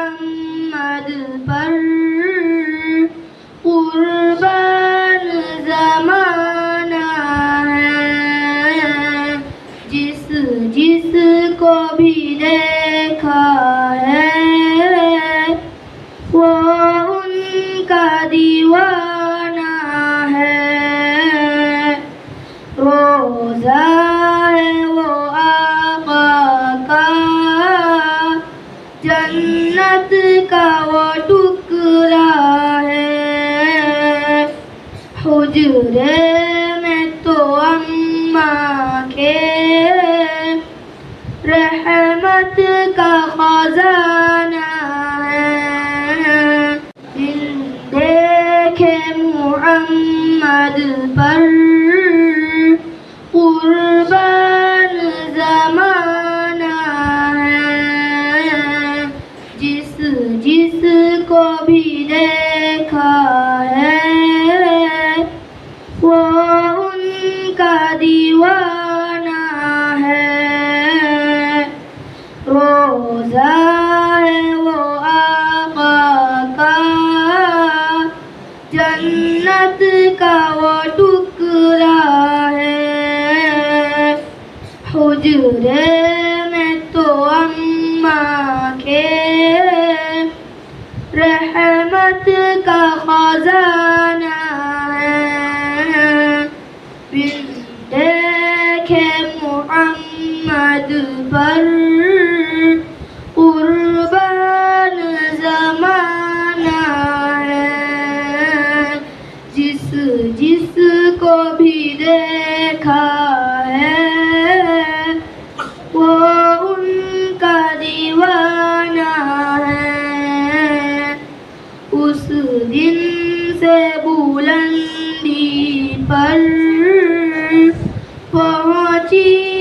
محمد پر قربان زمانہ ہے، جس جس کو بھی دیکھا ہے وہ ان کا دیوانہ ہے۔ روزہ ہے وہ آقا کا، جنت کا وہ ٹکڑا ہے۔ حجرے میں تو اماں کے رحمت کا خزانہ ہے۔ دل دیکھے محمد پر قربان زمانہ ہے، جس جس کو بھی دیکھا ہے وہ ان کا دیوانہ ہے۔ روزہ ہے وہ آقا کا، جنت کا وہ ٹکڑا ہے۔ حجرے میں تو اماں کے رحمت کا خزانہ ہے۔ بن دیکھے محمد پر قربان زمانہ ہے، جس جس کو بھی دیکھا ہے وہ ان کا دیوانہ ہے۔ اس دن سے بلندی پر پہنچی